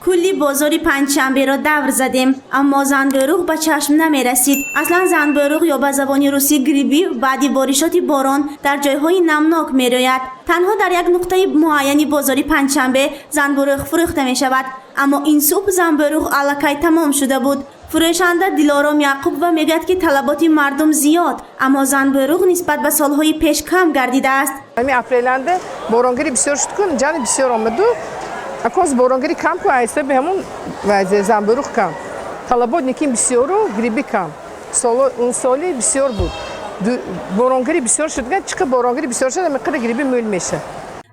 کلی بازار پنجشنبه را دور زدیم اما زنبوروغ به چشم نمی رسید. اصلا زنبوروغ یا به زبان روسی گریبی بعد بارشات باران در جایهای نمناک می روید. تنها در یک نقطه معینی بازار پنجشنبه زنبوروغ فروخته می شود، اما این صبح زنبوروغ الکی تمام شده بود. فروشنده دلارام یعقوب و میگوید که طلبات مردم زیاد، اما زنبوروغ نسبت به سالهای پیش کم گردیده است. همین اپریلنده بارانگیری بسیار شد کن، جان بسیار آمد و اکوز بارانگیری کم کو ایسته به همون وضع زنبوروغ کم. طلبات نیکیم بسیار و گریبی کم. اون سالی بسیار بود. بارانگیری بسیار شد که چقدر بارانگیری بسیار شد مقدار گریبی میل میشه.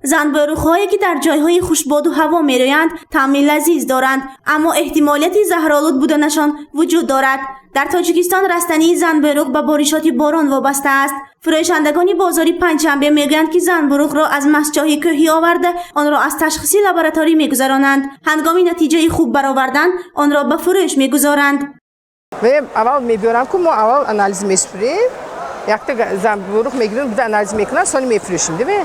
زنبوروغ‌هایی که در جایهای خوشباد و هوا می‌رویند طعم لذیذ دارند، اما احتمالیت زهرآلود بودنشان وجود دارد. در تاجیکستان رستنی زنبوروغ به بارشات باران وابسته است. فروشندگان بازار پنجشنبه میگویند که زنبوروغ را از مسجای کوهی آورده آن را از تشخیصی لابراتوری میگذرانند. هنگام نتیجه خوب برآوردن آن را به فروش میگذارند. و اول میبرم که ما اول آنالیز میسپریم، یک تا زنبوروغ میگیریم بعد آنالیز میکنن سانی میفروشیم دیگه.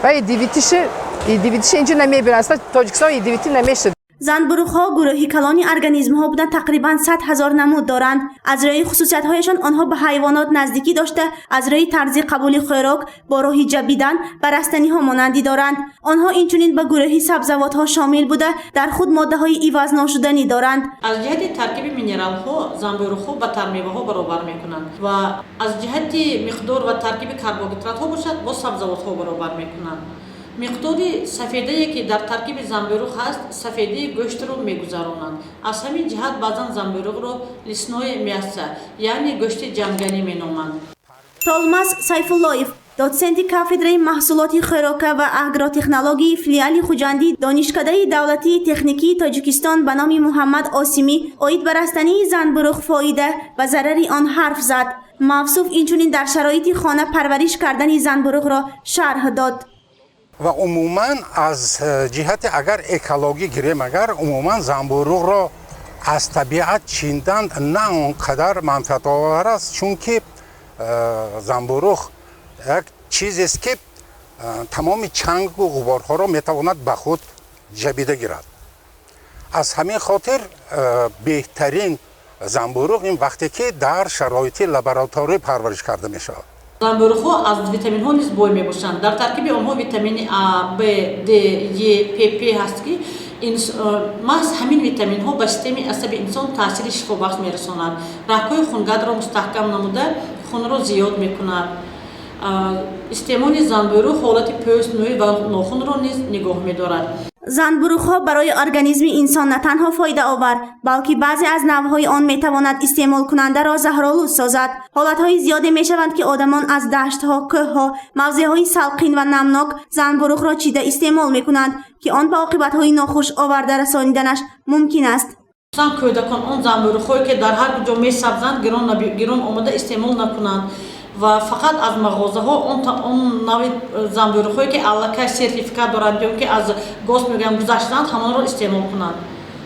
و دیویتیش اینجا نمیبرن، اصلا تاجیکستان دیویتی نمیشه. زنبوروغ‌ها گروهی کلان ارگانیسم‌ها بودند، تقریباً 100,000 نمود دارند. از روی خصوصیت‌هایشان آنها به حیوانات نزدیکی داشته، از روی طرز قبول خوراک با راه جبیدن به رستنی‌ها مانندی دارند. آنها اینچنین به گروهی سبزوات‌ها شامل بوده در خود ماده‌های عوض ناشدنی دارند. از جهت ترکیب مینرال‌ها زنبوروغ‌ها با ترمیوه‌ها برابر می‌کنند و از جهت مقدار و ترکیب کربوهیدرات‌ها باشد با سبزوات‌ها برابر می‌کنند. مقداری سفیده‌ای که در ترکیب زنبوروغ هست سفیدی گوشت رو میگذرانند. از همین جهت بعضن زنبوروغ رو لسنوی میاسه یعنی گوشت جنگلی مینامند. تولماس سیفاللویف دوسنت کافدرای محصولات خوراکی و اگروتکنولوژی فیلیال خوجندی دانشکده دولتی تکنیکی تاجیکستان به نام محمد آسیمی اوید بر رستنی زنبوروغ فایده و ضرری آن حرف زد. موصوف اینچنین در شرایط خانه پرورش کردن زنبوروغ را شرح داد. و عموما از جهت اگر اکولوژی گیریم اگر عموما زنبوروغ را از طبیعت چیندن نه اونقدر منفعت آور است، چون که زنبوروغ یک چیزی است که تمام چنگ و غبارها را میتواند به خود جبیده گیرد. از همین خاطر بهترین زنبوروغ این وقتی که در شرایط لابراتوری پرورش کرده می شود. زنبوروغ‌ها از ویتامین ها نیز بای میباشند. در ترکیب آنها ویتامین A, B, D, E, P هست که محض همین ویتامین ها به سیستم عصبی انسان تاثیر شفابخش میرساند. رگ‌های خونگرد را مستحکم نموده خون را زیاد میکند. استعمال زنبوروغ حالت پوست، موی و ناخن را نیز نگاه میدارد. زنبوروغ‌ها برای ارگانیسم انسان نه تنها فایده آور بلکه بعضی از نوع‌های آن میتواند استعمال کننده را زهرآلود سازد. حالت‌های زیادی میشوند که آدمان از دشت‌ها، کوه‌ها، موضع‌های سلقین و نمناک زنبوروغ را چیده استعمال میکنند که آن به عاقبت‌های ناخوش آورده رسانیدنش ممکن است. انسان کودکان آن زنبوروغ‌هایی که در هر کجا میسبزند گران آمده استعمال نکنند و فقط از مغازه‌ها اون نوع زنبوروغ‌هایی که الکی سرتیفیکات دارند یا که از گوشت میگم گذشتند همان را استعمال کنند.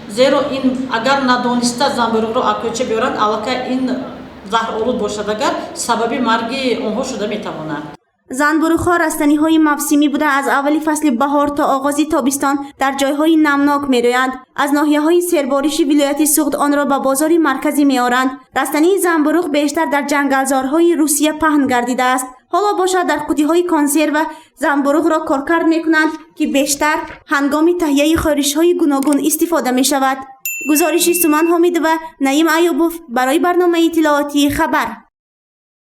زیرا این اگر ندانسته زنبوروغ را اکوچه بیارند الکی این زهرآلود باشد اگر سبب مرگ آنها شده میتواند. زنبوروغ‌ها رستنی‌های موسمی بوده از اول فصل بهار تا آغاز تابستان در جای‌های نمناک می‌رویند. از ناحیه‌های سربارشی ولایت سوخت آن را به بازار مرکزی می‌آورند. رستنی زنبوروغ بیشتر در جنگلزارهای روسیه پهن گردیده است. حالا باشد در قوطی‌های کنسرو زنبوروغ را کارکرد می‌کنند که بیشتر هنگام تهیه خورش‌های گوناگون استفاده می‌شود. گزارشی سومن حامد و نعیم ایوبوف برای برنامه اطلاعاتی خبر.